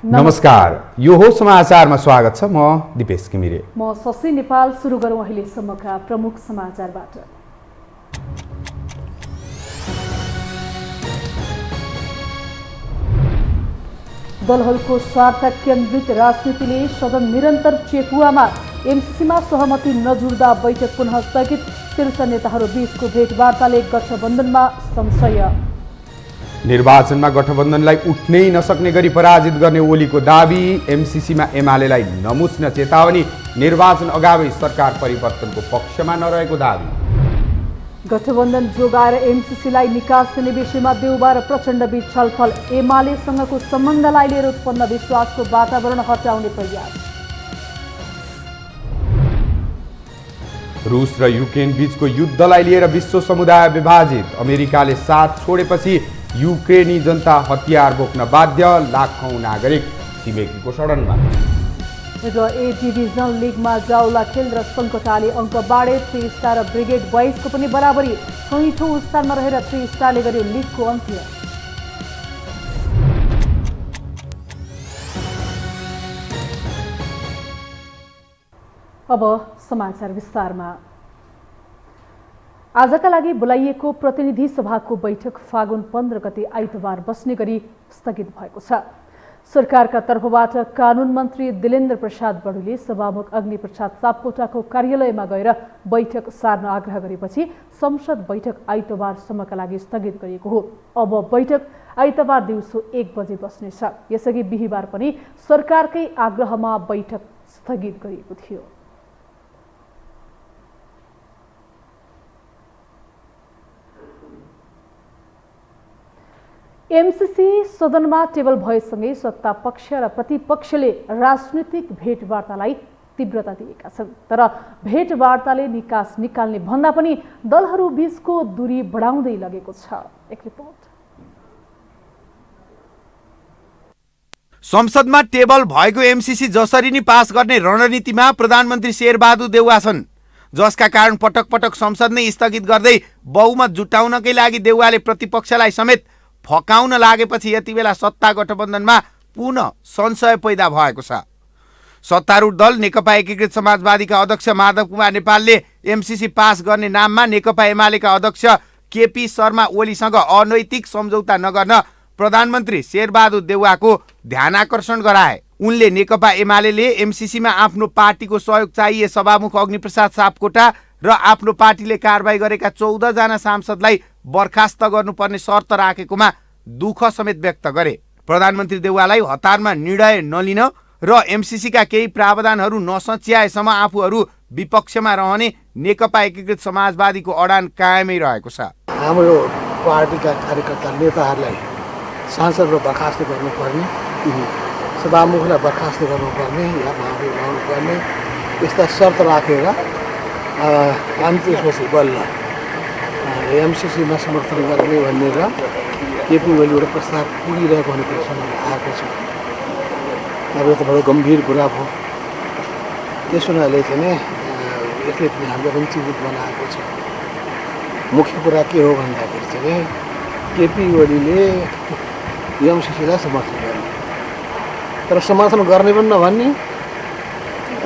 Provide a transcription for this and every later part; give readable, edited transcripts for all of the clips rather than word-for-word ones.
नमस्कार, यो हो समाचारमा स्वागत छ। म दिपेश घिमिरे। म शशि नेपाल। सुरु गरौँ अहिलेसम्मका प्रमुख समाचारबाट। दलहरूको स्वार्थ केन्द्रित राजनीतिले सदन निरन्तर चेपुवामा। एमसीसीमा सहमति नजुड्दा बैठक पुनः स्थगित। शीर्ष नेताहरू बीचको भेटवार्ताले गठबन्धनमा संशय। निर्वाचनमा गठबन्धनलाई उठ्नै नसक्ने गरी पराजित गर्ने ओलीको दाबी। एमसीसीमा एमालेलाई नमुच्न चेतावनी। निर्वाचन अगावै सरकार परिवर्तनको पक्षमा नरहेको दाबी। गठबन्धन जोगाएर एमसीसीलाई निकास दिने विषयमा देउबा र प्रचण्डबीच छलफल। एमालेसँगको सम्बन्धलाई लिएर उत्पन्न विश्वासको वातावरण हटाउने प्रयास। रुस र युक्रेन बीचको युद्धलाई लिएर विश्व समुदाय विभाजित। अमेरिकाले साथ छोडेपछि युक्रेनी जनता हतियार बोक्न बाध्य। लाखौं नागरिक छिमेकीको शरणमा। र ए डिभिजन लिगमा जाउला खेल र सङ्कटाले अङ्क बाँडे। 3 स्टार र ब्रिगेड बोइजको पनि बराबरी। 6औं स्थानमा रहेर 3 स्टारले गर्यो लिगको अन्त्य। अब समाचार विस्तारमा। आजका लागि बोलाइएको प्रतिनिधि सभाको बैठक फागुन 15 गते आइतबार बस्ने गरी स्थगित भएको छ। सरकारका तर्फबाट कानुन मन्त्री दिलेन्द्र प्रसाद बडुले सभामुख अग्निप्रसाद सापकोटाको कार्यालयमा गएर बैठक सार्न आग्रह गरेपछि संसद बैठक आइतबारसम्मका लागि स्थगित गरिएको हो। अब बैठक आइतबार दिउँसो 1 बजे बस्नेछ। यसअघि बिहीबार पनि सरकारकै आग्रहमा बैठक स्थगित गरिएको थियो। एमसीसी सदनमा टेबल भएसँगै सत्ता पक्ष र प्रतिपक्षले राजनीतिक भेटवार्तालाई तीव्रता दिएका छन्। तर भेटवार्ताले निकास निकाल्ने भन्दा पनि दलहरू बीचको दूरी बढाउँदै लगेको छ। एक रिपोर्ट। संसदमा टेबल भएको एमसीसी जसरी नि पास गर्ने रणनीतिमा प्रधानमन्त्री शेरबहादुर देउवा छन्, जसका कारण पटक पटक संसद नै स्थगित गर्दै बहुमत जुटाउनकै लागि देउवाले प्रतिपक्षलाई समेत फकाउन लागेपछि यति बेला सत्ता गठबन्धनमा पुनः संशय पैदा भएको छ। सत्तारूढ दल नेकपा एकीकृत समाजवादीका अध्यक्ष माधव कुमार नेपालले एमसीसी पास गर्ने नाममा नेकपा एमालेका अध्यक्ष केपी शर्मा ओलीसँग अनैतिक सम्झौता नगर्न प्रधानमन्त्री शेरबहादुर देउवाको ध्यानाकर्षण गराए। उनले नेकपा एमालेले एमसीसीमा आफ्नो पार्टीको सहयोग चाहिए सभामुख अग्निप्रसाद सापकोटा र आफ्नो पार्टीले कारबाही गरेका 14 जना सांसदलाई बर्खास्त गर्नुपर्ने शर्त राखेकोमा दुःख समेत व्यक्त गरे। प्रधानमन्त्री देउवालाई हतारमा निर्णय नलिन र एमसीसीका केही प्रावधानहरू नसच्याएसम्म आफूहरू विपक्षमा रहने नेकपा एकीकृत समाजवादीको अडान कायमै रहेको छ। हाम्रो पार्टीका कार्यकर्ता नेताहरूलाई सांसदलाई बर्खास्त गर्नुपर्ने, सभामुखलाई बर्खास्त गर्नुपर्ने या माफी माग्नुपर्ने यस्ता शर्त राखेर अनि त्यसपछि बल्ल एमसीसीमा समर्थन गर्ने भनेर केपी ओलीबाट प्रस्ताव पुगिरहेको हुने कुरो सुन्न आएको छ। अब यो त बडो गम्भीर कुरा भयो। त्यसो हुनाले चाहिँ नि यसले पनि हामीलाई पनि चिन्तित बनाएको छ। मुख्य कुरा के हो भन्दाखेरि चाहिँ केपी ओलीले एमसीसीलाई समर्थन गर्ने, तर समर्थन गर्ने पनि नभन्ने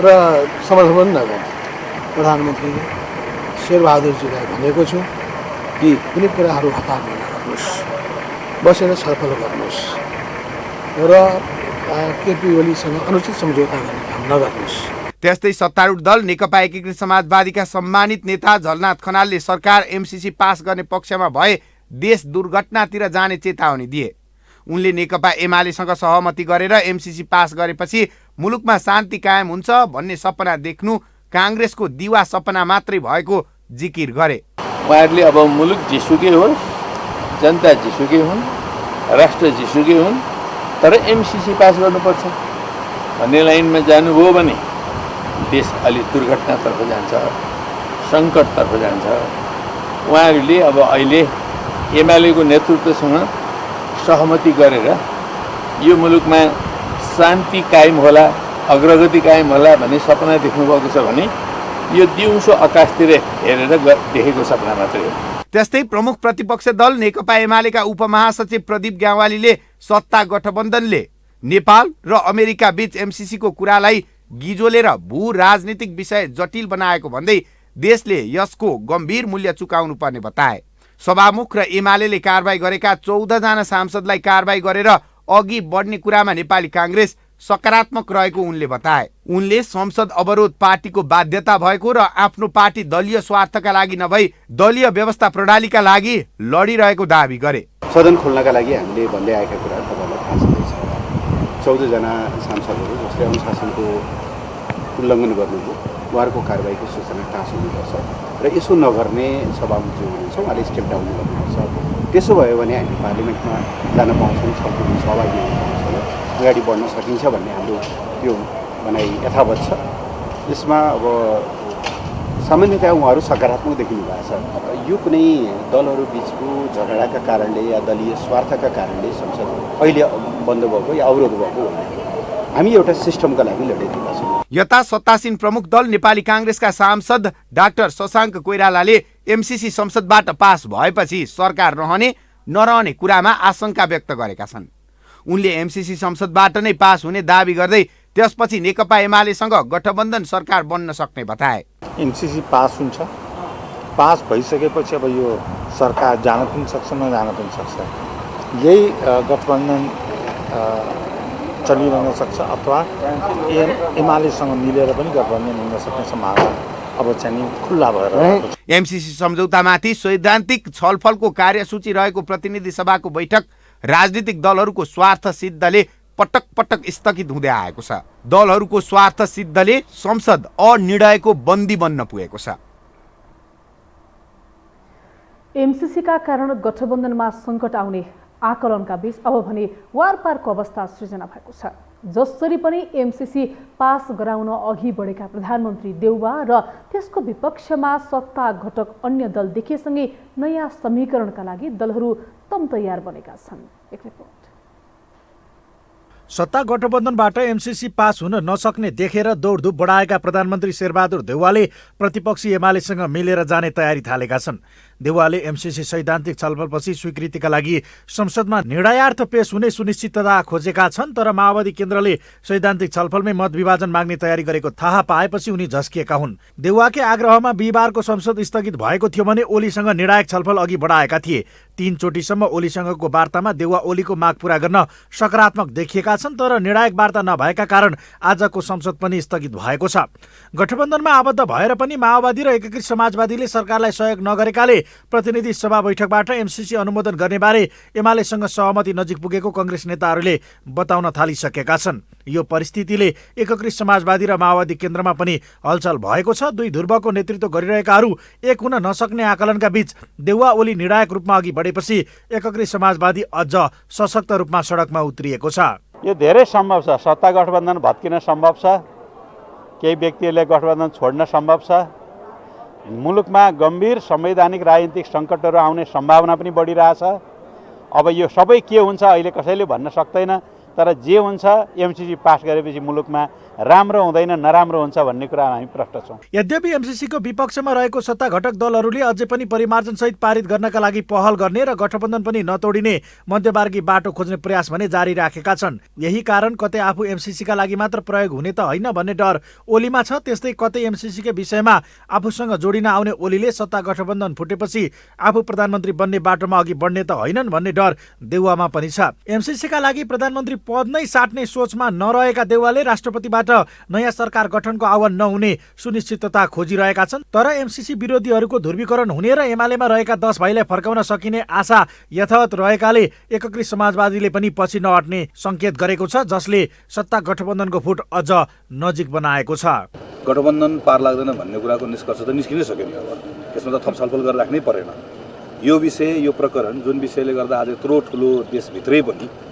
र समर्थन पनि नगर्ने। प्रधानमन्त्रीले शेरबहादुरजीलाई भनेको छु कि कुनै कुराहरू हतारमा नगर्नुहोस्, बसेर छलफल गर्नुहोस् र केपी ओलीसँग अनुचित सम्झौता गर्ने काम नगर्नुहोस्। त्यस्तै सत्तारूढ दल नेकपा एकीकृत समाजवादीका सम्मानित नेता झलनाथ खनालले सरकार एमसीसी पास गर्ने पक्षमा भए देश दुर्घटनातिर जाने चेतावनी दिए। उनले नेकपा एमालेसँग सहमति गरेर एमसीसी पास गरेपछि मुलुकमा शान्ति कायम हुन्छ भन्ने सपना देख्नु काङ्ग्रेसको दिवा सपना मात्रै भएको जिकिर गरे। उहाँहरूले अब मुलुक जेसुकै होस्, जनता जेसुकै हुन्, राष्ट्र जेसुकै हुन्, तर एमसीसी पास गर्नुपर्छ भन्ने लाइनमा जानुभयो भने देश अलि दुर्घटनातर्फ जान्छ, सङ्कटतर्फ जान्छ। उहाँहरूले अब अहिले एमालेको नेतृत्वसँग सहमति गरेर यो मुलुकमा शान्ति कायम होला, अग्रगति कायम होला भन्ने सपना देख्नुभएको छ भने यो दिउँसो आकाशतिर हेरेर देखेको सपना मात्रै हो। त्यस्तै प्रमुख प्रतिपक्ष दल नेकपा एमालेका उपमहासचिव प्रदीप ग्यावालीले सत्ता गठबन्धनले नेपाल र अमेरिका बीच एमसिसीको कुरालाई गिजोलेर भू राजनीतिक विषय जटिल बनाएको भन्दै देशले यसको गम्भीर मूल्य चुकाउनु पर्ने बताए। सभामुख र एमाले कारबाही गरेका 14 जना सांसदलाई कारबाही गरेर अघि बढ्ने कुरामा नेपाली कांग्रेस सकारात्मक रहेको उनले बताए। उनले संसद अवरोध पार्टीको बाध्यता भएको र आफ्नो पार्टी दलीय स्वार्थका लागि नभई दलीय व्यवस्था प्रणालीका लागि लडिरहेको दाबी गरे। सदन खोल्नका लागि हामीले भन्दै आएका कुरा तपाईँलाई थाहा छँदैछ। 14 जना सांसदहरू जसले अनुशासनको उल्लङ्घन गर्नुभयो उहाँहरूको कारबाहीको सूचना टाँस हुनुपर्छ र यसो नगर्ने सभामुख जो हुनुहुन्छ उहाँले स्टेप डाउन गर्नुपर्छ। त्यसो भयो भने हामी पार्लिमेन्टमा जान पाउँछौँ, छलफलमा सहभागी हुन पाउँछौँ, अगाडि बढ्न सकिन्छ भन्ने हाम्रो त्यो भनाइ यथावत छ। यसमा अब सामान्यतया उहाँहरू सकारात्मक देखिनु भएको छ। यो कुनै दलहरू बिचको झगडाका कारणले या दलीय स्वार्थका कारणले संसद अहिले बन्द भएको या अवरोध भएको होइन। हामी एउटा सिस्टमका लागि लडिरहेका छौँ। यता सत्तासीन प्रमुख दल नेपाली कांग्रेसका सांसद डाक्टर शशाङ्क कोइरालाले एमसिसी संसदबाट पास भएपछि सरकार रहने नरहने कुरामा आशंका व्यक्त गरेका छन्। उनले एमसिसी संसदबाट नै पास हुने दाबी गर्दै त्यसपछि नेकपा एमालेसँग गठबन्धन सरकार बन्न सक्ने बताए। एमसिसी पास हुन्छ, पास भइसकेपछि अब यो सरकार जान पनि सक्छ नजान पनि सक्छ। यही गठबन्धन चलिरहन सक्छ अथवा एमालेसँग मिलेर पनि गठबन्धन हुन सक्ने सम्भावना अब चाहिँ खुल्ला भएर। एमसिसी सम्झौतामाथि सैद्धान्तिक छलफलको कार्यसूची रहेको प्रतिनिधि सभाको बैठक राजनीतिक दलहरूको स्वार्थ सिद्धले पटक पटक स्थगित हुँदै आएको छ। दलहरूको स्वार्थ सिद्धले संसद अनिर्णयको बन्दी बन्न पुगेको छ। एमसिसीका कारण गठबन्धनमा सङ्कट आउने आकलनका बीच अब भने वारपारको अवस्था सृजना भएको छ। जसरी पनि एमसिसी पास गराउन अघि बढेका प्रधानमन्त्री देउवा र त्यसको विपक्षमा सत्ता घटक अन्य दल देखिएसँगै नयाँ समीकरणका लागि दलहरू तम तयार बनेका छन्। एक रिपोर्ट। सत्ता गठबन्धनबाट एमसिसी पास हुन नसक्ने देखेर दौडधुप बढाएका प्रधानमन्त्री शेरबहादुर देउवाले प्रतिपक्षी एमालेसँग मिलेर जाने तयारी थालेका छन्। देउवाले एमसिसी सैद्धान्तिक छलफलपछि स्वीकृतिका लागि संसदमा निर्णयार्थ पेश हुने सुनिश्चितता खोजेका छन्। तर माओवादी केन्द्रले सैद्धान्तिक छलफलमै मत विभाजन माग्ने तयारी गरेको थाहा पाएपछि उनी झस्किएका हुन्। देउवाकै आग्रहमा बिहिबारको संसद स्थगित भएको थियो भने ओलीसँग निर्णायक छलफल अघि बढाएका थिए। 3 चोटिसम्म ओलीसँगको वार्तामा देउवा ओलीको माग पूरा गर्न सकारात्मक देखिएका छन्। तर निर्णायक वार्ता नभएका कारण आजको संसद पनि स्थगित भएको छ। गठबन्धनमा आबद्ध भएर पनि माओवादी र एकीकृत समाजवादीले सरकारलाई सहयोग नगरेकाले प्रतिनिधि सभा बैठकबाट एमसिसी अनुमोदन गर्ने बारे एमालेसँग सहमति नजिक पुगेको कङ्ग्रेस नेताहरूले बताउन थालिसकेका छन्। यो परिस्थितिले एकीकृत समाजवादी र माओवादी केन्द्रमा पनि हलचल भएको छ। दुई ध्रुवको नेतृत्व गरिरहेकाहरू एक हुन नसक्ने आकलनका बीच देउवा ओली निर्णायक रूपमा अघि बढेपछि एकीकृत समाजवादी अझ सशक्त रूपमा सडकमा उत्रिएको छ। यो धेरै सम्भव छ। सत्ता गठबन्धन भत्किन सम्भव छ, केही व्यक्तिहरूले गठबन्धन छोड्न सम्भव छ। मुलुकमा गम्भीर संवैधानिक राजनीतिक सङ्कटहरू आउने सम्भावना पनि बढिरहेछ। अब यो सबै के हुन्छ अहिले कसैले भन्न सक्दैन। तर जे हुन्छ एमसिसी पास गरेपछि मुलुकमा राम्रो हुँदैन नराम्रो हुन्छ भन्ने कुरामा हामी प्रष्ट छौँ। यद्यपि एमसिसीको विपक्षमा रहेको सत्ता घटक दलहरूले अझै पनि परिमार्जनसहित पारित गर्नका लागि पहल गर्ने र गठबन्धन पनि नतोडिने मध्यमार्गी बाटो खोज्ने प्रयास भने जारी राखेका छन्। यही कारण कतै आफू एमसिसीका लागि मात्र प्रयोग हुने त होइन भन्ने डर ओलीमा छ। त्यस्तै कतै एमसिसीकै विषयमा आफूसँग जोडिन आउने ओलीले सत्ता गठबन्धन फुटेपछि आफू प्रधानमन्त्री बन्ने बाटोमा अघि बढ्ने त होइनन् भन्ने डर देउवामा पनि छ। एमसिसीका लागि प्रधानमन्त्री पद नै साट्ने सोचमा नरहेका देउवाले राष्ट्रपतिबाट नयाँ सरकार गठनको आह्वान नहुने सुनिश्चितता खोजिरहेका छन्। तर एमसिसी विरोधीहरूको ध्रुवीकरण हुने र एमालेमा रहेका 10 भाइलाई फर्काउन सकिने आशा यथावत रहेकाले एकीकृत समाजवादीले पनि पछि नहट्ने सङ्केत गरेको छ, जसले सत्ता गठबन्धनको फुट अझ नजिक बनाएको छ। गठबन्धन पार लाग्दैन भन्ने कुराको निष्कर्ष त निस्किनै सक्यो नि। अब यसमा त थप छलफल गरेर राख्नै परेन। यो विषय, यो प्रकरण जुन विषयले गर्दा आज यत्रो ठुलो देशभित्रै पनि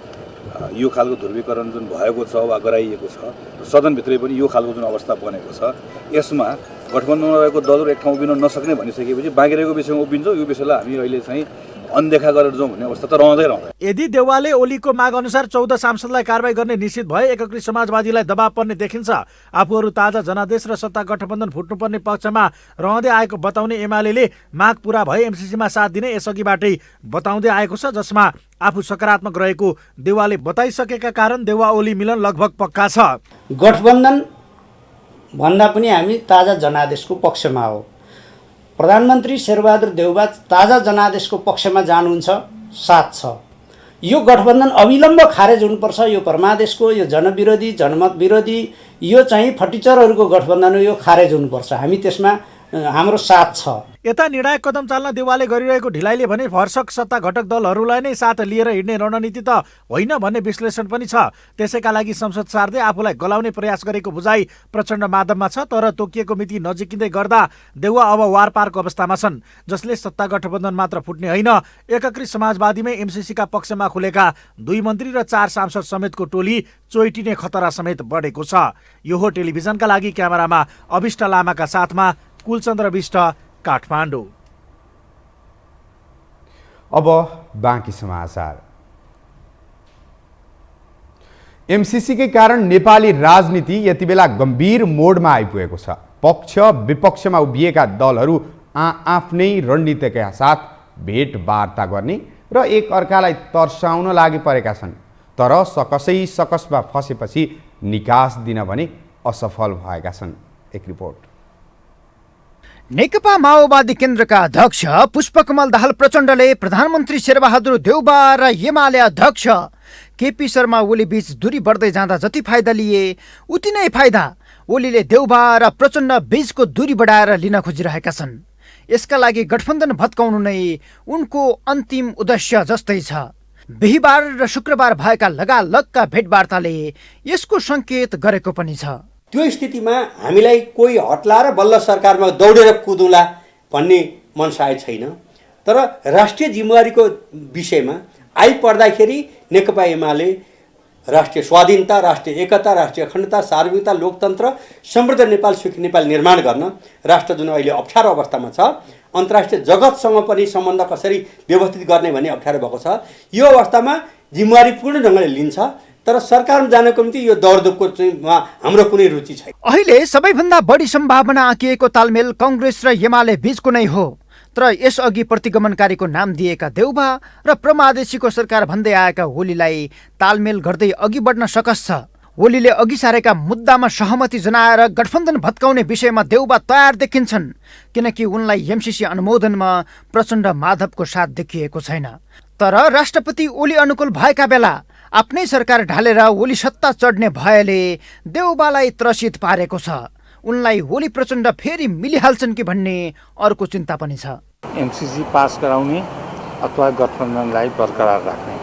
यो खालको ध्रुवीकरण जुन भएको छ वा गराइएको छ, सदनभित्रै पनि यो खालको जुन अवस्था बनेको छ, यसमा गठबन्धनमा रहेको दलहरू एक ठाउँ उभिन नसक्ने भनिसकेपछि बाँकी रहेको विषयमा उभिन्छौँ। यो विषयलाई हामी अहिले चाहिँ अनदेखा गरेर जाउँ भन्ने अवस्था त रहँदैन। यदि देउवाले ओलीको माग अनुसार 14 सांसदलाई कारबाही गर्ने निश्चित भए एकीकृत समाजवादीलाई दबाव पर्ने देखिन्छ। आफूहरू ताजा जनादेश र सत्ता गठबन्धन फुट्नुपर्ने पक्षमा रहँदै आएको बताउने एमाले माग पूरा भए एमसिसीमा साथ दिने यसअघिबाटै बताउँदै आएको छ, जसमा आफू सकारात्मक रहेको देउवाले बताइसकेका कारण देउवा ओली मिलन लगभग पक्का छ। गठबन्धन भन्दा पनि हामी ताजा जनादेशको पक्षमा हो। प्रधानमन्त्री शेरबहादुर देउवा ताजा जनादेशको पक्षमा जानुहुन्छ, साथ छ। यो गठबन्धन अविलम्ब खारेज हुनुपर्छ। यो परमादेशको, यो जनविरोधी, जनमत विरोधी, यो चाहिँ फटिचरहरूको गठबन्धन हो, यो खारेज हुनुपर्छ। हामी त्यसमा हाम्रो साथ छ। यता निर्णायक कदम चाल्न देउवाले गरिरहेको ढिलाइले भने भरसक सत्ता घटक दलहरूलाई नै साथ लिएर हिँड्ने रणनीति त होइन भन्ने विश्लेषण पनि छ। त्यसैका लागि संसद सार्दै आफूलाई गलाउने प्रयास गरेको बुझाइ प्रचण्ड माधवमा छ। तर तोकिएको मिति नजिकिँदै गर्दा देउवा अब वारपारको अवस्थामा छन्, जसले सत्ता गठबन्धन मात्र फुट्ने होइन, एकीकृत समाजवादीमै एमसिसीका पक्षमा खुलेका 2 मन्त्री र 4 सांसद समेतको टोली चोइटिने खतरा समेत बढेको छ। यो हो टेलिभिजनका लागि क्यामेरामा अभिष्ट लामाका साथमा कुलचन्द्र विष्ट, काठमाडौँ। अब बाँकी समाचार। एमसिसीकै कारण नेपाली राजनीति यति बेला गम्भीर मोडमा आइपुगेको छ। पक्ष विपक्षमा उभिएका दलहरू आफ्नै रणनीतिका साथ भेटवार्ता गर्ने र एक अर्कालाई तर्साउन लागि परेका छन्। तर सकसमा फसेपछि निकास दिन भने असफल भएका छन्। एक रिपोर्ट। नेकपा माओवादी केन्द्रका अध्यक्ष पुष्पकमल दाहाल प्रचण्डले प्रधानमन्त्री शेरबहादुर देउवा र एमाले अध्यक्ष केपी शर्मा ओली बीच दूरी बढ्दै जाँदा जति फाइदा लिए उति नै फाइदा ओलीले देउवा र प्रचण्ड बीचको दूरी बढाएर लिन खोजिरहेका छन्। यसका लागि गठबन्धन भत्काउनु नै उनको अन्तिम उद्देश्य जस्तै छ। बिहिबार र शुक्रबार भएका लगालगका भेटवार्ताले यसको सङ्केत गरेको पनि छ। त्यो स्थितिमा हामीलाई कोही हट्ला र बल्ल सरकारमा दौडेर कुदौँला भन्ने मन सायद छैन। तर राष्ट्रिय जिम्मेवारीको विषयमा आइपर्दाखेरि नेकपा एमाले राष्ट्रिय स्वाधीनता, राष्ट्रिय एकता, राष्ट्रिय अखण्डता, सार्वभौमिकता, लोकतन्त्र, समृद्ध नेपाल, सुखी नेपाल निर्माण गर्न राष्ट्र जुन अहिले अप्ठ्यारो अवस्थामा छ, अन्तर्राष्ट्रिय जगतसँग पनि सम्बन्ध कसरी व्यवस्थित गर्ने भन्ने अप्ठ्यारो भएको छ, यो अवस्थामा जिम्मेवारी पूर्ण ढङ्गले लिन्छ। तर सरकारमा जानको निम्ति यो दौडधुपको हाम्रो कुनै रुचि छैन। अहिले सबैभन्दा बढी सम्भावना आँकिएको तालमेल कांग्रेस र एमाले बीचको नै हो। तर यसअघि प्रतिगमनकारीको नाम दिएका देउवा र प्रमादेशीको सरकार भन्दै आएका ओलीलाई तालमेल गर्दै अघि बढ्न सकस छ। ओलीले अघि सारेका मुद्दामा सहमति जनाएर गठबन्धन भत्काउने विषयमा देउवा तयार देखिन्छन्, किनकि उनलाई एमसिसी अनुमोदनमा प्रचण्ड माधवको साथ देखिएको छैन। तर राष्ट्रपति ओली अनुकूल भएका बेला आफ्नै सरकार ढालेर ओली सत्ता चढ्ने भएले देउवालाई त्रसित पारेको छ। उनलाई ओली प्रचण्ड फेरि मिलिहाल्छन् कि भन्ने अर्को चिन्ता पनि छ। एमसिसी पास गराउने अथवा गठबन्धनलाई बरकरार राख्ने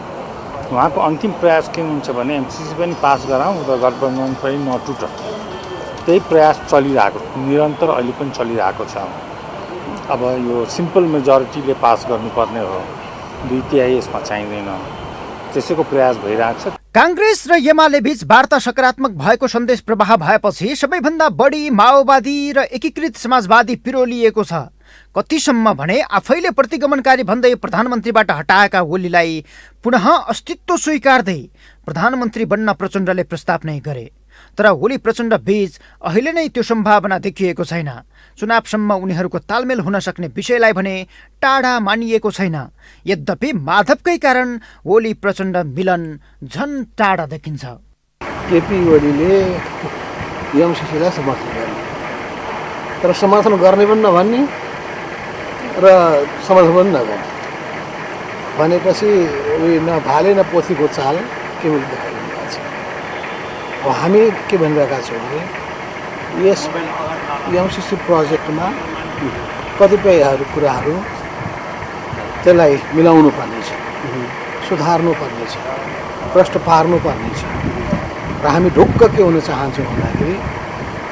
उहाँको अन्तिम प्रयास के हुन्छ भने एमसिसी पनि पास गराउँ र गठबन्धन पनि नटुट, त्यही प्रयास चलिरहेको निरन्तर अहिले पनि चलिरहेको छ। अब यो सिम्पल मेजोरिटीले पास गर्नुपर्ने हो, 2/3 यसमा चाहिँदैन, त्यसैको प्रयास भइरहेको छ। कांग्रेस र एमाले बीच वार्ता सकारात्मक भएको सन्देश प्रवाह भएपछि सबैभन्दा बढी माओवादी र एकीकृत समाजवादी पिरोलिएको छ। कतिसम्म भने आफैले प्रतिगमनकारी भन्दै प्रधानमन्त्रीबाट हटाएका ओलीलाई पुनः अस्तित्व स्वीकार्दै प्रधानमन्त्री बन्न प्रचण्डले प्रस्ताव नै गरे। तर ओली प्रचण्ड बीच अहिले नै त्यो सम्भावना देखिएको छैन। चुनावसम्म उनीहरूको तालमेल हुन सक्ने विषयलाई भने टाढा मानिएको छैन। यद्यपि माधवकै कारण ओली प्रचण्ड मिलन झन् टाढा देखिन्छ। केपी ओलीले एमसिसीलाई समर्थन गर्ने, तर समर्थन गर्ने पनि नभन्ने र समर्थन पनि नगर्ने भनेपछि न भाले न पोथीको चाल के देखाइदिनु भएको छ। अब हामी के भनिरहेका छौँ भने यस एमसिसी प्रोजेक्टमा कतिपय कुराहरू त्यसलाई मिलाउनु पर्नेछ, सुधार्नु पर्नेछ, प्रश्न पार्नु पर्नेछ। र हामी ढुक्क के हुन चाहन्छौँ भन्दाखेरि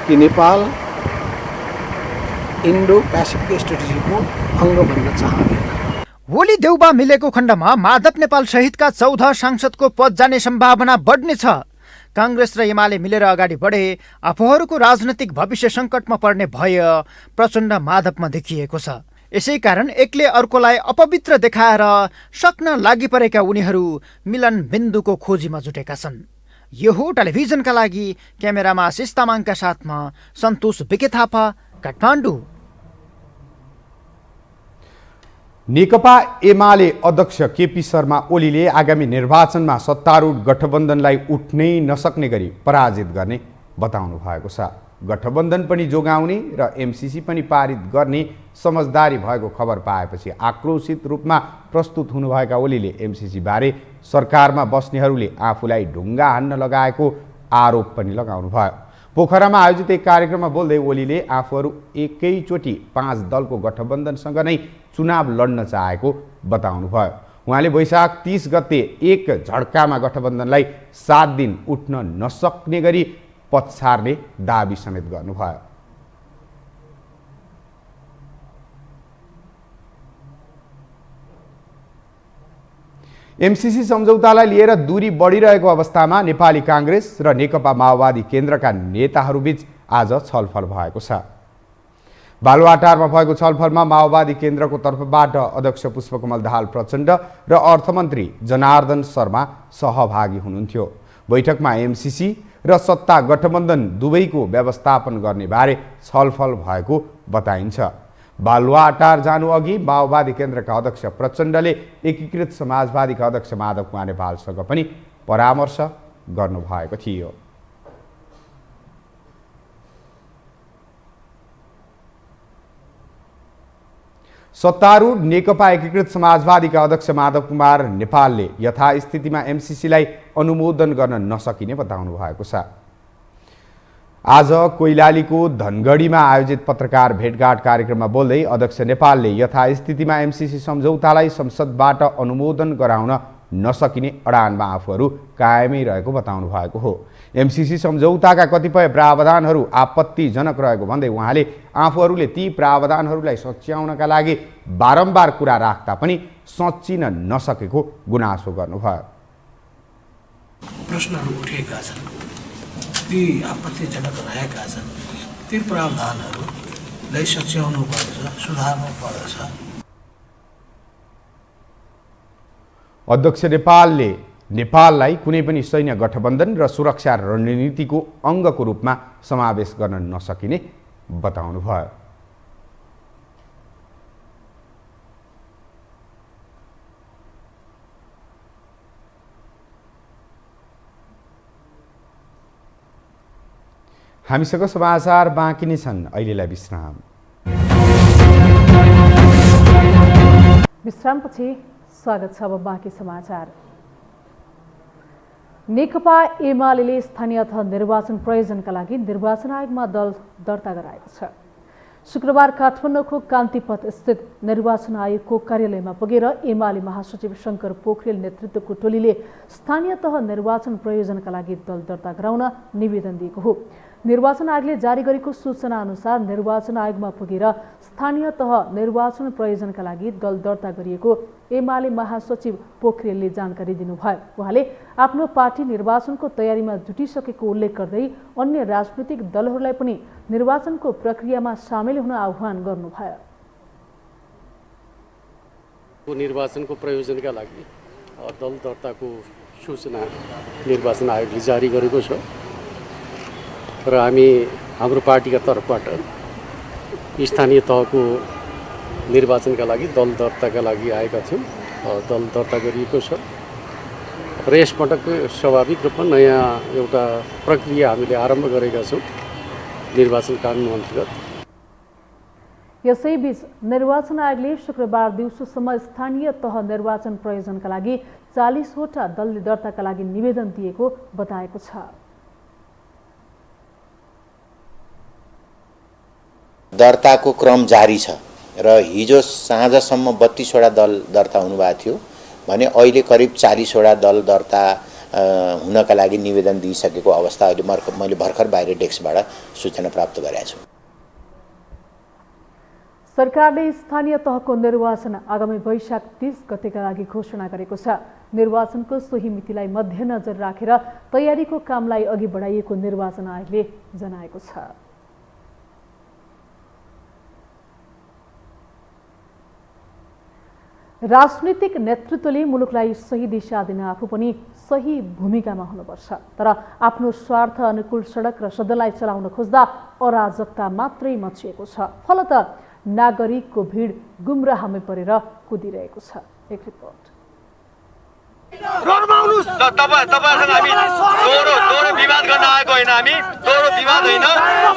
कि नेपाल इन्डो पेसिफिक स्ट्रेटेजीको अङ्ग बन्न चाहँदैन। ओली देउवा मिलेको खण्डमा माधव नेपाल सहितका 14 सांसदको पद जाने सम्भावना बढ्नेछ। कांग्रेस र एमाले मिलेर अगाडि बढे आफूहरूको राजनैतिक भविष्य सङ्कटमा पर्ने भय प्रचण्ड माधवमा देखिएको छ। यसै कारण एकले अर्कोलाई अपवित्र देखाएर सक्न लागि परेका उनीहरू मिलन बिन्दुको खोजीमा जुटेका छन्। यो हो टेलिभिजनका लागि क्यामेरामा आशिष तामाङका साथमा सन्तोष बिके थापा, काठमाडौँ। नेकपा एमाले अध्यक्ष केपी शर्मा ओलीले आगामी निर्वाचनमा सत्तारूढ गठबन्धनलाई उठ्नै नसक्ने गरी पराजित गर्ने बताउनु भएको छ। गठबन्धन पनि जोगाउने र एमसीसी पनि पारित गर्ने समझदारी भएको खबर पाएपछि आक्रोशित रूपमा प्रस्तुत हुनुभएका ओलीले एमसीसी बारे सरकारमा बस्नेहरूले आफूलाई ढुङ्गा हान्न लगाएको आरोप पनि लगाउनुभयो। पोखरामा आयोजित एक कार्यक्रममा बोल्दै ओलीले आफूहरू एकैचोटि 5 दलको गठबन्धनसँग नै चुनाव लड्न चाहेको बताउनुभयो। उहाँले वैशाख 30 गते एक झड्कामा गठबन्धनलाई 7 दिन उठ्न नसक्ने गरी पछार्ने दाबी समेत गर्नुभयो। एमसीसी सम्झौतालाई लिएर दूरी बढिरहेको अवस्थामा नेपाली काङ्ग्रेस र नेकपा माओवादी केन्द्रका नेताहरूबीच आज छलफल भएको छ। बालुवाटारमा भएको छलफलमा माओवादी केन्द्रको तर्फबाट अध्यक्ष पुष्पकमल दाहाल प्रचण्ड र अर्थमन्त्री जनार्दन शर्मा सहभागी हुनुहुन्थ्यो। बैठकमा एमसीसी र सत्ता गठबन्धन दुवैको व्यवस्थापन गर्ने बारे छलफल भएको बताइन्छ। बालुवाटार जानु अघि माओवादी केन्द्रका अध्यक्ष प्रचण्डले एकीकृत समाजवादीका अध्यक्ष माधव कुमार नेपालसँग पनि परामर्श गर्नुभएको थियो। सत्तारूढ नेकपा एकीकृत समाजवादीका अध्यक्ष माधव कुमार नेपालले यथास्थितिमा एमसीसीलाई अनुमोदन गर्न नसकिने बताउनु भएको छ। आज कोइलालीको धनगढीमा आयोजित पत्रकार भेटघाट कार्यक्रममा बोल्दै अध्यक्ष नेपालले यथास्थितिमा एमसीसी सम्झौतालाई संसदबाट अनुमोदन गराउन नसकिने अडानमा आफूहरू कायमै रहेको बताउनु भएको हो। एमसीसी सम्झौताका कतिपय प्रावधानहरू आपत्तिजनक रहेको भन्दै उहाँले आफूहरूले ती प्रावधानहरूलाई सच्याउनका लागि बारम्बार कुरा राख्दा पनि सच्चिन नसकेको गुनासो गर्नुभयो। प्रश्नहरू उठेका छन्, ती आपत्तिजनक रहेका छन्, ती प्रावधानहरूलाई सच्याउनु पर्छ, सुधार्नु पर्छ। अध्यक्ष नेपालले नेपाललाई कुनै पनि सैन्य गठबन्धन र सुरक्षा रणनीतिको अङ्गको रूपमा समावेश गर्न नसकिने बताउनुभयो। हामीसँग समाचार बाँकी नै छन्, अहिलेलाई विश्राम। विश्रामपछि स्वागत छ। अब बाँकी समाचार। नेकपा एमाले स्थानीय तह निर्वाचन प्रयोजनका लागि निर्वाचन आयोगमा दल दर्ता गराएको छ। शुक्रबार काठमाडौँको कान्तिपथ स्थित निर्वाचन आयोगको कार्यालयमा पुगेर एमाले महासचिव शङ्कर पोखरेल नेतृत्वको टोलीले स्थानीय तह निर्वाचन प्रयोजनका लागि दल दर्ता गराउन निवेदन दिएको हो। निर्वाचन आयोगले जारी गरेको सूचना अनुसार निर्वाचन आयोगमा पुगेर स्थानीय तह निर्वाचन प्रयोजनका लागि दल दर्ता गरिएको एमाले महासचिव पोखरेलले जानकारी दिनुभयो। उहाँले आफ्नो पार्टी निर्वाचनको तयारीमा जुटिसकेको उल्लेख गर्दै अन्य राजनीतिक दलहरूलाई पनि निर्वाचनको प्रक्रियामा सामेल हुन आह्वान गर्नुभयो। निर्वाचनको प्रयोजनका लागि दल दर्ताको सूचना निर्वाचन आयोगले जारी गरेको छ र हामी हाम्रो पार्टीका तर्फबाट स्थानीय तहको निर्वाचनका लागि दल दर्ताका लागि आएका छौँ। दल दर्ता गरिएको छ र यसपटक स्वाभाविक रूपमा नयाँ एउटा प्रक्रिया हामीले आरम्भ गरेका छौँ निर्वाचन कानुन अन्तर्गत। यसैबीच निर्वाचन आयोगले शुक्रबार दिउँसोसम्म स्थानीय तह निर्वाचन प्रयोजनका लागि 40वटा दलले दर्ताका लागि निवेदन दिएको बताएको छ। दर्ताको क्रम जारी छ र हिजो साँझसम्म 32वटा दल दर्ता हुनुभएको थियो भने अहिले करिब 40वटा दल दर्ता हुनका लागि निवेदन दिइसकेको अवस्था अहिले मैले भर्खर बाहिर डेस्कबाट सूचना प्राप्त गरेको छु। सरकारले स्थानीय तहको निर्वाचन आगामी वैशाख 30 गतेका लागि घोषणा गरेको छ। निर्वाचनको सोही मितिलाई मध्यनजर राखेर तयारीको कामलाई अघि बढाइएको निर्वाचन आयोगले जनाएको छ। राजनीतिक नेतृत्वले मुलुकलाई सही दिशा दिन आफू पनि सही भूमिकामा हुनुपर्छ, तर आफ्नो स्वार्थ अनुकूल सडक र सदनलाई चलाउन खोज्दा अराजकता मात्रै मचिएको छ। फलत नागरिकको भिड गुमराहमै परेर कुदिरहेको छ। एक रिपोर्ट। तपाईसँग हामी दोहोरो विवाद गर्न आएको होइन, हामी दोहोरो विवाद होइन,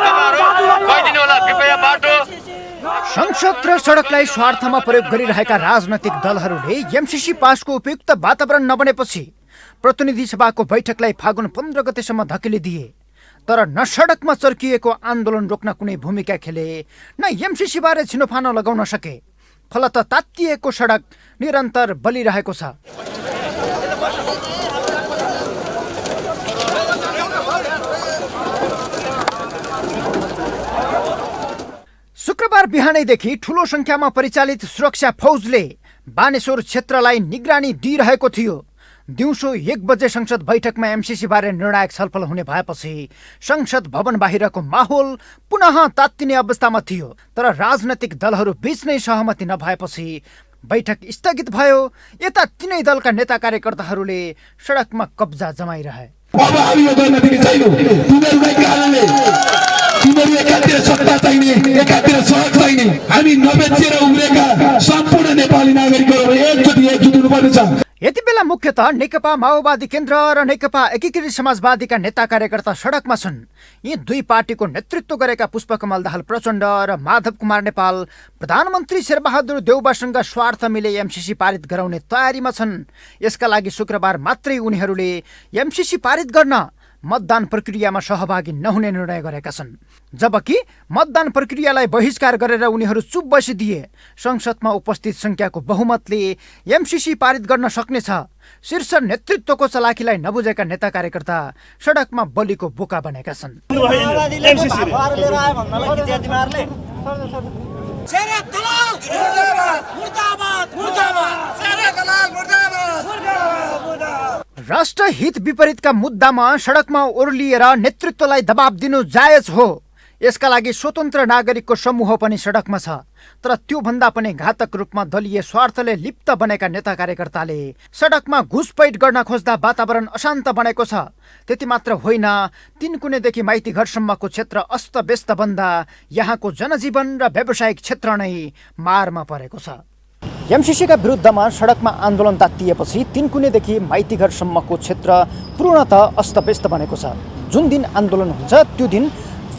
तपाईहरु गइदिनु होला कृपया बाटो। संसद र सडकलाई स्वार्थमा प्रयोग गरिरहेका राजनैतिक दलहरूले एमसीसी पासको उपयुक्त वातावरण नबनेपछि प्रतिनिधि सभाको बैठकलाई फागुन 15 गतेसम्म धकेलिदिए। तर न सडकमा चर्किएको आन्दोलन रोक्न कुनै भूमिका खेले, न एमसीसी बारे छिनोफानो लगाउन सके। फलत तातिएको सडक निरन्तर बलिरहेको छ। शुक्रबार बिहानैदेखि ठूलो संख्यामा परिचालित सुरक्षा फौजले बानेश्वर क्षेत्रलाई निगरानी दिइरहेको थियो। दिउँसो 1 बजे संसद बैठकमा एमसीसी बारे निर्णायक छलफल हुने भएपछि संसद भवन बाहिरको माहौल पुनः तात्तिने अवस्थामा थियो। तर राजनैतिक दलहरू बीच नै सहमति नभएपछि बैठक स्थगित भयो। यता तीनै दलका नेता कार्यकर्ताहरूले सडकमा कब्जा जमाइरहे। एकातिर सत्ता चाहिने, एकातिर सडक चाहिने। हामी नबेचेर उम्रेका सम्पूर्ण नेपाली नागरिकहरू एकजुट हुनुपर्नेछ। यति बेला मुख्यतः नेकपा माओवादी केन्द्र र नेकपा एकीकृत समाजवादीका नेता कार्यकर्ता सडकमा छन्। यी दुई पार्टीको नेतृत्व गरेका पुष्पकमल दाहाल प्रचण्ड र माधव कुमार नेपाल प्रधानमन्त्री शेरबहादुर देउवासँग स्वार्थ मिले एमसीसी पारित गराउने तयारीमा छन्। यसका लागि शुक्रबार मात्रै उनीहरूले एमसीसी पारित गर्न मतदान प्रक्रियामा सहभागी नहुने निर्णय गरेका छन्। जबकि मतदान प्रक्रियालाई बहिष्कार गरेर उनीहरू चुप बसिदिए संसदमा उपस्थित संख्याको बहुमतले एमसीसी पारित गर्न सक्नेछ। शीर्ष नेतृत्वको चलाकीलाई नबुझेका नेता कार्यकर्ता सडकमा बलिको बोका बनेका छन्। राष्ट्रहित विपरीतका मुद्दामा सडकमा ओर्लिएर नेतृत्वलाई दबाब दिनु जायज हो। यसका लागि स्वतन्त्र नागरिकको समूह पनि सडकमा छ। तर त्योभन्दा पनि घातक रूपमा दलीय स्वार्थले लिप्त बनेका नेता कार्यकर्ताले सडकमा घुसपैठ गर्न खोज्दा वातावरण अशान्त बनेको छ। त्यति मात्र होइन, तिनकुनेदेखि माइती घरसम्मको क्षेत्र अस्तव्यस्त बन्दा यहाँको जनजीवन र व्यावसायिक क्षेत्र नै मारमा परेको छ। एमसीसीका विरुद्धमा सडकमा आन्दोलन तातिएपछि तिनकुनेदेखि माइती घरसम्मको क्षेत्र पूर्णतः अस्तव्यस्त बनेको छ। जुन दिन आन्दोलन हुन्छ त्यो दिन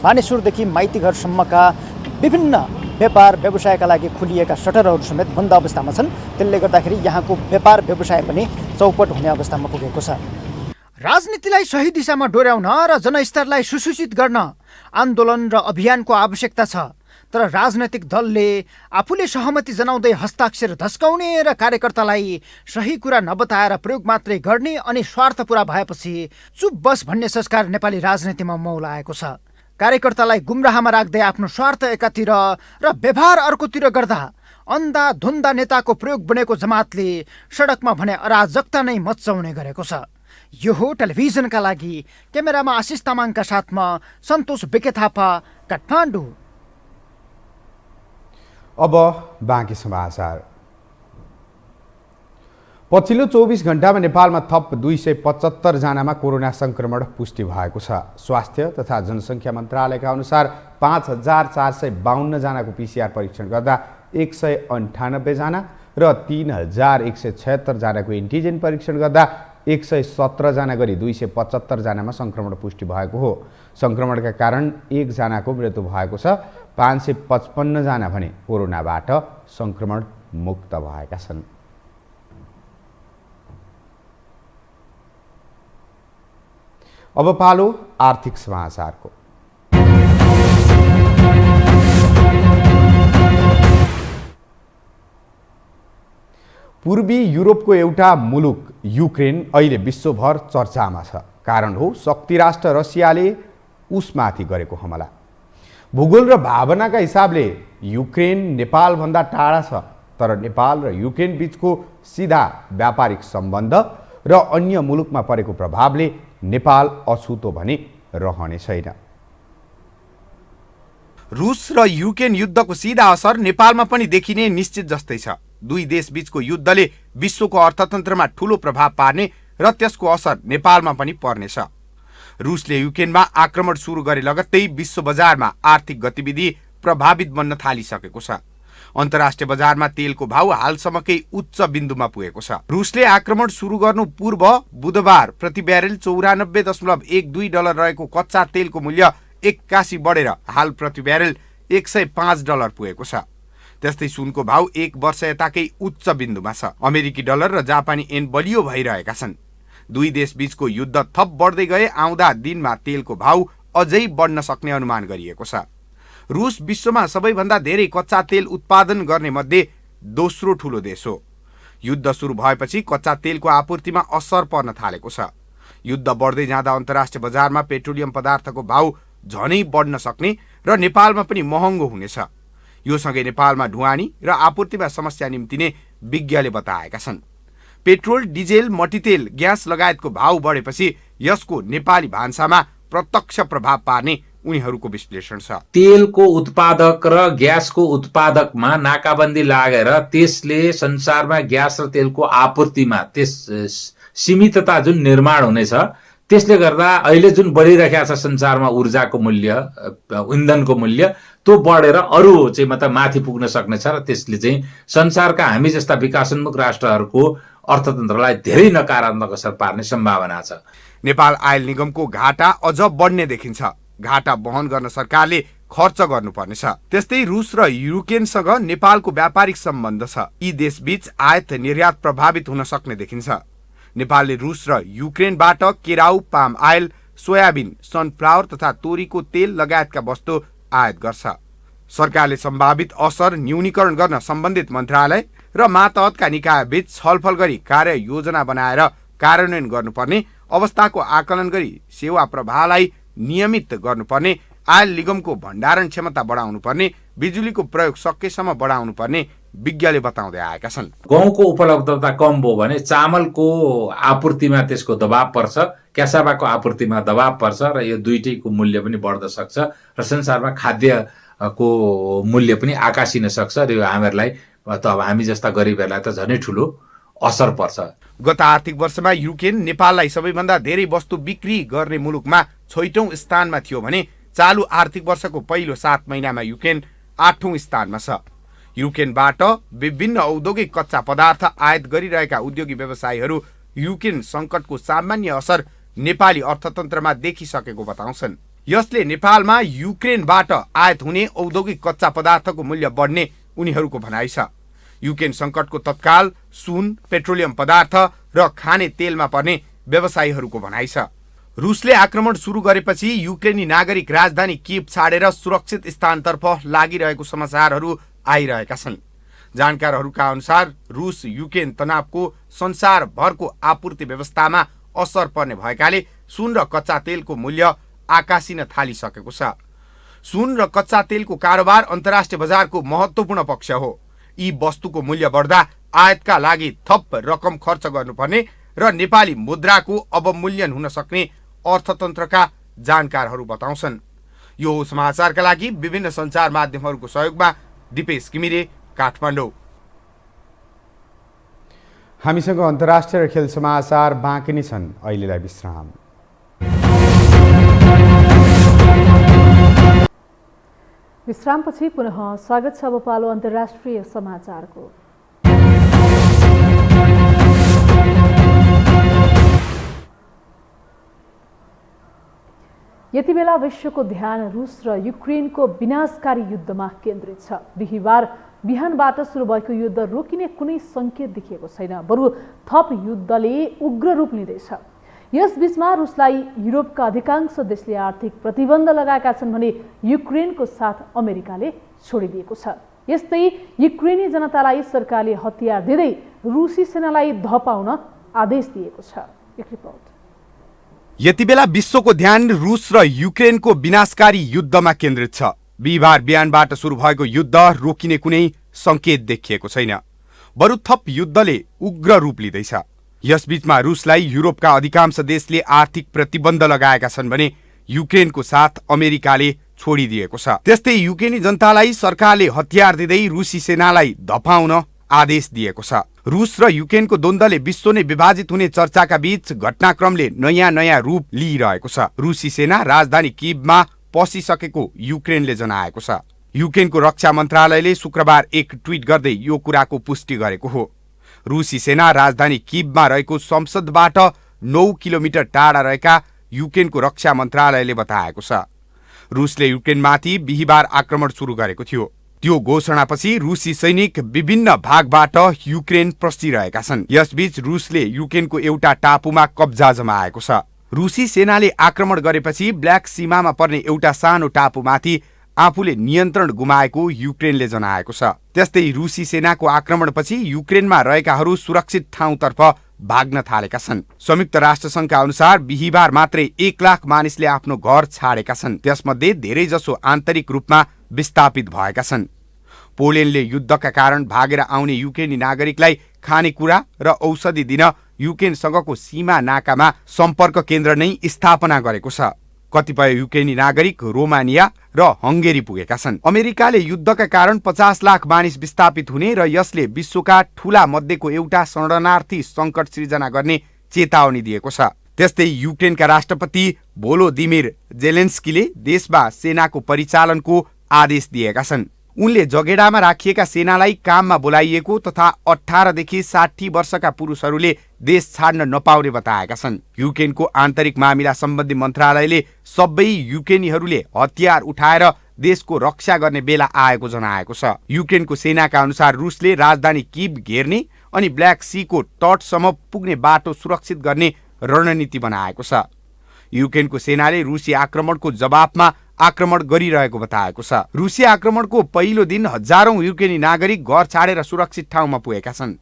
बानेश्वरदेखि माइती घरसम्मका विभिन्न व्यापार व्यवसायका लागि खुलिएका सटरहरू समेत बन्द अवस्थामा छन्। त्यसले गर्दाखेरि यहाँको व्यापार व्यवसाय पनि चौपट हुने अवस्थामा पुगेको छ। राजनीतिलाई सही दिशामा डोर्याउन र जनस्तरलाई सुसूचित गर्न आन्दोलन र अभियानको आवश्यकता छ। तर राजनैतिक दलले आफूले सहमति जनाउँदै हस्ताक्षर धस्काउने र कार्यकर्तालाई सही कुरा नबताएर प्रयोग मात्रै गर्ने अनि स्वार्थ पुरा भएपछि चुप बस भन्ने संस्कार नेपाली राजनीतिमा मौलाएको छ। कार्यकर्तालाई गुमराहमा राख्दै आफ्नो स्वार्थ एकातिर र व्यवहार अर्कोतिर गर्दा अन्धाधुन्दा नेताको प्रयोग बनेको जमातले सडकमा भने अराजकता नै मच्चाउने गरेको छ। यो हो टेलिभिजनका लागि क्यामेरामा आशिष तामाङका साथमा सन्तोष बेके थापा, काठमाडौँ। अब बाँकी समाचार। पछिल्लो 24 घण्टामा नेपालमा थप 275 जनामा कोरोना संक्रमण पुष्टि भएको छ। स्वास्थ्य तथा जनसङ्ख्या मन्त्रालयका अनुसार 5452 जनाको पीसीआर परीक्षण गर्दा 198 जना र 3176 जनाको एन्टिजेन परीक्षण गर्दा 117 जना गरी 275 जनामा संक्रमण पुष्टि भएको हो। संक्रमणका कारण 1 जनाको मृत्यु भएको छ। 555 जना भने कोरोनाबाट संक्रमण मुक्त भएका छन्। अब पालो आर्थिक समाचारको। पूर्वी युरोपको एउटा मुलुक युक्रेन अहिले विश्वभर चर्चामा छ। कारण हो शक्ति राष्ट्र रसियाले उसमाथि गरेको हमला। भूगोल र भावनाका हिसाबले युक्रेन नेपालभन्दा टाढा छ, तर नेपाल र युक्रेन बीचको सिधा व्यापारिक सम्बन्ध र अन्य मुलुकमा परेको प्रभावले नेपाल अछुतो भने रहने छैन। रुस र युक्रेन युद्धको सिधा असर नेपालमा पनि देखिने निश्चित जस्तै छ। दुई देशबीचको युद्धले विश्वको अर्थतन्त्रमा ठूलो प्रभाव पार्ने र त्यसको असर नेपालमा पनि पर्नेछ। रुसले युक्रेनमा आक्रमण सुरु गरे लगत्तै विश्व बजारमा आर्थिक गतिविधि प्रभावित बन्न थालिसकेको छ। अन्तर्राष्ट्रिय बजारमा तेलको भाउ हालसम्मकै उच्च बिन्दुमा पुगेको छ। रुसले आक्रमण सुरु गर्नु पूर्व बुधबार प्रति ब्यारेल $94.12 रहेको कच्चा तेलको मूल्य 81 बढेर हाल प्रति ब्यारेल $105 पुगेको छ। त्यस्तै सुनको भाउ एक वर्ष यताकै उच्च बिन्दुमा छ। अमेरिकी डलर र जापानी येन बलियो भइरहेका छन्। दुई देशबीचको युद्ध थप बढ्दै गए आउँदा दिनमा तेलको भाउ अझै बढ्न सक्ने अनुमान गरिएको छ। रुस विश्वमा सबैभन्दा धेरै कच्चा तेल उत्पादन गर्ने मध्ये दोस्रो ठूलो देश हो। युद्ध सुरु भएपछि कच्चा तेलको आपूर्तिमा असर पर्न थालेको छ। युद्ध बढ्दै जाँदा अन्तर्राष्ट्रिय बजारमा पेट्रोलियम पदार्थको भाउ झनै बढ्न सक्ने र नेपालमा पनि महँगो हुनेछ। यो सँगै नेपालमा ढुवानी र आपूर्तिमा समस्या निम्तिने विज्ञले बताएका छन्। पेट्रोल, डिजेल, मट्टीतेल, ग्यास लगायतको भाउ बढेपछि यसको नेपाली भान्सामा प्रत्यक्ष प्रभाव पार्ने उनीहरूको विश्लेषण छ। तेलको उत्पादक र ग्यासको उत्पादकमा नाकाबन्दी लागेर त्यसले संसारमा ग्यास र तेलको आपूर्तिमा सीमितता जुन निर्माण हुनेछ, त्यसले गर्दा अहिले जुन बढिरहेको छ संसारमा ऊर्जाको मूल्य, इन्धनको मूल्य, त्यो बढेर अरू चाहिँ मतलब माथि पुग्न सक्नेछ र त्यसले चाहिँ संसारका हामी जस्ता विकासोन्मुख राष्ट्रहरूको अर्थतन्त्रलाई धेरै नकारात्मक असर पार्ने सम्भावना छ। नेपाल आयल निगमको घाटा अझ बढ्ने देखिन्छ। घाटा वहन गर्न सरकारले खर्च गर्नुपर्नेछ। त्यस्तै रुस र युक्रेनसँग नेपालको व्यापारिक सम्बन्ध छ। यी देशबीच आयात निर्यात प्रभावित हुन सक्ने देखिन्छ। नेपालले रुस र युक्रेनबाट केराउ, पाम आयल, सोयाबिन, सनफ्लावर तथा तोरीको तेल लगायतका वस्तु आयात गर्छ। सरकारले सम्भावित असर न्यूनीकरण गर्न सम्बन्धित मन्त्रालय र मातहतका निकायबीच छलफल गरी कार्य योजना बनाएर कार्यान्वयन गर्नुपर्ने, अवस्थाको आकलन गरी सेवा प्रवाहलाई नियमित गर्नुपर्ने, आयल निगमको भण्डारण क्षमता बढाउनुपर्ने, बिजुलीको प्रयोग सकेसम्म बढाउनुपर्ने विज्ञले बताउँदै आएका छन्। गहुँको उपलब्धता कम भयो भने चामलको आपूर्तिमा त्यसको दबाव पर्छ, क्यासाबाको आपूर्तिमा दबाव पर्छ र यो दुईटैको मूल्य पनि बढ्न सक्छ र संसारमा खाद्यको मूल्य पनि आकासिन सक्छ र यो हामीहरूलाई त अब हामी जस्ता गरिबहरूलाई त झनै ठुलो असर पर्छ। गत आर्थिक वर्षमा युक्रेन नेपाललाई सबैभन्दा धेरै वस्तु बिक्री गर्ने मुलुकमा 6औं स्थानमा थियो भने चालु आर्थिक वर्षको पहिलो 7 महिनामा युक्रेन 8औं स्थानमा छ। युक्रेनबाट विभिन्न औद्योगिक कच्चा पदार्थ आयात गरिरहेका उद्योगी व्यवसायीहरू युक्रेन सङ्कटको सामान्य असर नेपाली अर्थतन्त्रमा देखिसकेको बताउँछन्। यसले नेपालमा युक्रेनबाट आयात हुने औद्योगिक कच्चा पदार्थको मूल्य बढ्ने उनीहरूको भनाइ छ। युक्रेन सङ्कटको तत्काल सुन, पेट्रोलियम पदार्थ र खाने तेलमा पर्ने व्यवसायीहरूको भनाइ छ। रुसले आक्रमण सुरु गरेपछि युक्रेनी नागरिक राजधानी कियभ छाडेर सुरक्षित स्थानतर्फ लागिरहेको समाचारहरू आइरहेका छन्। जानकारहरूका अनुसार रुस युक्रेन तनावको संसारभरको आपूर्ति व्यवस्थामा असर पर्ने भएकाले सुन र कच्चा तेलको मूल्य आकासिन थालिसकेको छ। सुन र कच्चा तेलको कारोबार अन्तर्राष्ट्रिय बजारको महत्त्वपूर्ण पक्ष हो। यी वस्तुको मूल्य बढ्दा आयातका लागि थप रकम खर्च गर्नुपर्ने र नेपाली मुद्राको अवमूल्यन हुन सक्ने अर्थतन्त्रका जानकारहरू बताउँछन्। यो समाचारका लागि विभिन्न सञ्चार माध्यमहरूको सहयोगमा दिपेश घिमिरे, काठमाडौँ। हामीसँग अन्तर्राष्ट्रिय खेल समाचार बाँकी नै छन्। अहिलेलाई विश्राम। विश्रामपछि पुनः स्वागत छ। अब पालो अन्तर्राष्ट्रिय समाचारको। यति बेला विश्वको ध्यान रुस र युक्रेनको विनाशकारी युद्धमा केन्द्रित छ। बिहिबार बिहानबाट सुरु भएको युद्ध रोकिने कुनै सङ्केत देखिएको छैन, बरु थप युद्धले उग्र रूप लिँदैछ। यस बीचमा रुसलाई युरोपका अधिकांश देशले आर्थिक प्रतिबन्ध लगाएका छन् भने युक्रेनको साथ अमेरिकाले छोडिदिएको छ। यस्तै युक्रेनी जनतालाई सरकारले हतियार दिँदै रुसी सेनालाई धपाउन आदेश दिएको छ। एक रिपोर्ट। यति बेला विश्वको ध्यान रुस र युक्रेनको विनाशकारी युद्धमा केन्द्रित छ। बिहिबार बिहानबाट सुरु भएको युद्ध रोकिने कुनै सङ्केत देखिएको छैन, बरु थप युद्धले उग्र रूप लिँदैछ। यसबीचमा रुसलाई युरोपका अधिकांश देशले आर्थिक प्रतिबन्ध लगाएका छन् भने युक्रेनको साथ अमेरिकाले छोडिदिएको छ। त्यस्तै युक्रेनी जनतालाई सरकारले हतियार दिँदै रुसी सेनालाई धपाउन आदेश दिएको छ। रुस र युक्रेनको द्वन्द्वले विश्व नै विभाजित हुने चर्चाका बीच घटनाक्रमले नयाँ रूप लिइरहेको छ। रुसी सेना राजधानी कीवमा पसिसकेको युक्रेनले जनाएको छ। युक्रेनको रक्षा मन्त्रालयले शुक्रबार एक ट्विट गर्दै यो कुराको पुष्टि गरेको हो। रुसी सेना राजधानी कीवमा रहेको संसदबाट 9 किलोमिटर टाढा रहेका युक्रेनको रक्षा मन्त्रालयले बताएको छ। रुसले युक्रेनमाथि बिहिबार आक्रमण सुरु गरेको थियो। त्यो घोषणापछि रुसी सैनिक विभिन्न भागबाट युक्रेन पसिरहेका छन्। यसबीच रुसले युक्रेनको एउटा टापुमा कब्जा जमाएको छ। रुसी सेनाले आक्रमण गरेपछि ब्ल्याक सीमामा पर्ने एउटा सानो टापुमाथि आफूले नियन्त्रण गुमाएको युक्रेनले जनाएको छ। त्यस्तै रुसी सेनाको आक्रमणपछि युक्रेनमा रहेकाहरू सुरक्षित ठाउँतर्फ भाग्न थालेका छन्। संयुक्त राष्ट्रसङ्घका अनुसार बिहिबार मात्रै 1 लाख मानिसले आफ्नो घर छाडेका छन्। त्यसमध्ये धेरैजसो आन्तरिक रूपमा विस्थापित भएका छन्। पोल्यान्डले युद्धका कारण भागेर आउने युक्रेनी नागरिकलाई खानेकुरा र औषधि दिन युक्रेनसँगको सीमा नाकामा सम्पर्क केन्द्र नै स्थापना गरेको छ। कतिपय युक्रेनी नागरिक रोमानिया र हंगेरी पुगेका छन्। अमेरिकाले युद्धका कारण 50 लाख मानिस विस्थापित हुने र यसले विश्वका ठूला मध्येको एउटा शरणार्थी सङ्कट सृजना गर्ने चेतावनी दिएको छ। त्यस्तै युक्रेनका राष्ट्रपति भोलोदिमिर जेलेन्स्कीले देशमा सेनाको परिचालनको आदेश दिएका छन्। उनले जगेडामा राखिएका सेनालाई काममा बोलाइएको तथा 18 देखि 60 वर्षका पुरुषहरूले देश छाड्न नपाउने बताएका छन्। युक्रेनको आन्तरिक मामिला सम्बन्धी मन्त्रालयले सबै युक्रेनीहरूले हतियार उठाएर देशको रक्षा गर्ने बेला आएको जनाएको छ। युक्रेनको सेनाका अनुसार रुसले राजधानी कीव घेर्ने अनि ब्ल्याक सीको तटसम्म पुग्ने बाटो सुरक्षित गर्ने रणनीति बनाएको छ। युक्रेनको सेनाले रुसी आक्रमणको जवाफमा आक्रमण गरिरहेको बताएको छ। रुसी आक्रमणको पहिलो दिन हजारौं युक्रेनी नागरिक घर छाडेर सुरक्षित ठाउँमा पुगेका छन्।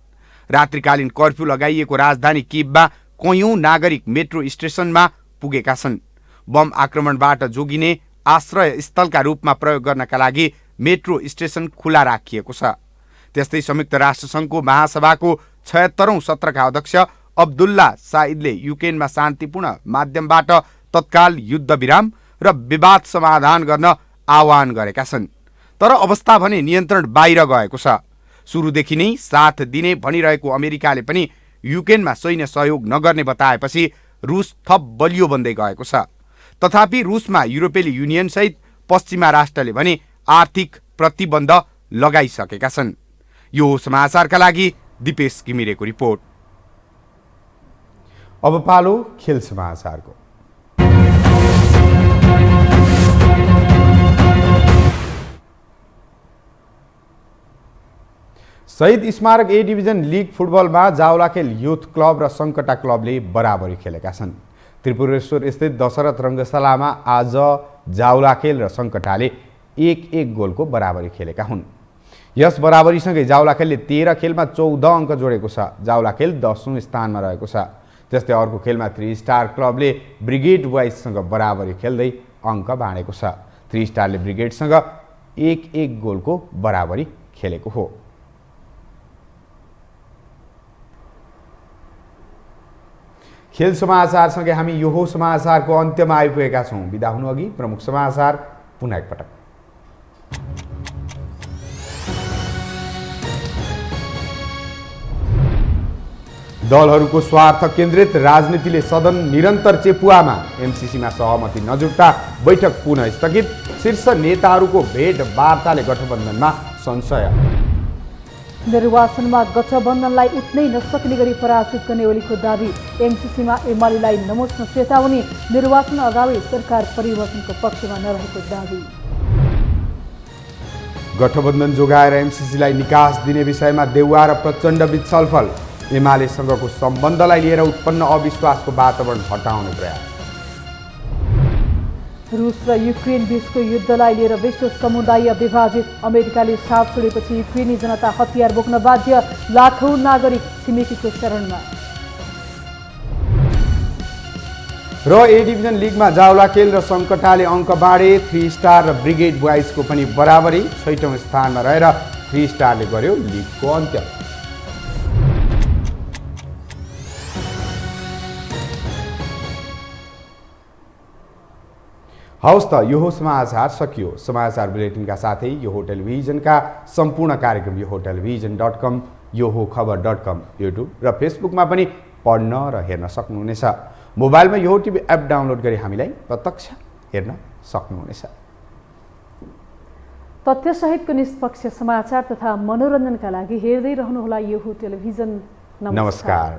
रात्रिकालीन कर्फ्यू लगाइएको राजधानी कीवमा कयौं नागरिक मेट्रो स्टेशनमा पुगेका छन्। बम आक्रमणबाट जोगिने आश्रय स्थलका रूपमा प्रयोग गर्नका लागि मेट्रो स्टेशन खुला राखिएको छ। त्यस्तै संयुक्त राष्ट्रसङ्घको महासभाको 76औं सत्रका अध्यक्ष अब्दुल्ला साइदले युक्रेनमा शान्तिपूर्ण माध्यमबाट तत्काल युद्धविराम र विवाद समाधान गर्न आह्वान गरेका छन्। तर अवस्था भने नियन्त्रण बाहिर गएको छ। सुरुदेखि नै साथ दिने भनिरहेको अमेरिकाले पनि युक्रेनमा सैन्य सहयोग नगर्ने बताएपछि रुस थप बलियो बन्दै गएको छ। तथापि रुसमा युरोपेली युनियन सहित पश्चिमा राष्ट्रले भने आर्थिक प्रतिबन्ध लगाइसकेका छन्। यो समाचारका लागि दिपेश घिमिरेको रिपोर्ट। अब पालो खेल समाचारको। शहीद स्मारक ए डिभिजन लिग फुटबलमा जावलाखेल युथ क्लब र सङ्कटा क्लबले बराबरी खेलेका छन्। त्रिपुरेश्वर स्थित दशरथ रङ्गशालामा आज जावलाखेल र सङ्कटाले 1-1 गोलको बराबरी खेलेका हुन्। यस बराबरीसँगै जावलाखेलले 13 खेलमा 14 अङ्क जोडेको छ। जावलाखेल 10औं स्थानमा रहेको छ। त्यस्तै अर्को खेलमा 3 स्टार क्लबले ब्रिगेड बोइजसँग बराबरी खेल्दै अङ्क बाँडेको छ। 3 स्टारले ब्रिगेडसँग 1-1 गोलको बराबरी खेलेको हो। खेल समाचारसँगै हामी यो समाचारको अन्त्यमा आइपुगेका छौँ। बिदा हुनु अघि प्रमुख समाचार पुनः एकपटक। दलहरूको स्वार्थ केन्द्रित राजनीतिले सदन निरन्तर चेपुवामा, एमसीसीमा सहमति नजुट्दा बैठक पुनः स्थगित। शीर्ष नेताहरूको भेटवार्ताले गठबन्धनमा संशय। निर्वाचनमा गठबन्धनलाई उठ्नै नसक्ने गरी पराजित गर्ने ओलीको दाबी। एमसीसीमा एमालेलाई नमुच्न चेतावनी। निर्वाचन अगावै सरकार परिवर्तनको पक्षमा नरहेको दाबी। गठबन्धन जोगाएर एमसीसीलाई निकास दिने विषयमा देउवा र प्रचण्डबीच छलफल। एमालेसँगको सम्बन्धलाई लिएर उत्पन्न अविश्वासको वातावरण हटाउने प्रयास। रुस र युक्रेन बीचको युद्धलाई लिएर विश्व समुदाय विभाजित। अमेरिकाले साथ छोडेपछि युक्रेनी जनता हतियार बोक्न बाध्य। लाखौं नागरिक छिमेकीको शरणमा। र ए डिभिजन लिगमा जावलाखेल र सङ्कटाले अङ्क बाँडे। 3 स्टार र ब्रिगेड बोइजको पनि बराबरी। 6औं स्थानमा रहेर 3 स्टारले गर्यो लिगको अन्त्य। हवस् त यो समाचार सकियो। समाचार बुलेटिनका साथै यो टेलिभिजनका सम्पूर्ण कार्यक्रम यो टेलिभिजन.com यो हो खबर.com युट्युब र फेसबुकमा पनि पढ्न र हेर्न सक्नुहुनेछ। मोबाइलमा यो टिभी एप डाउनलोड गरी हामीलाई प्रत्यक्ष हेर्न सक्नुहुनेछ। तथ्यसहितको निष्पक्ष समाचार तथा मनोरञ्जनका लागि हेर्दै रहनुहोला यो हो टेलिभिजन। नमस्कार।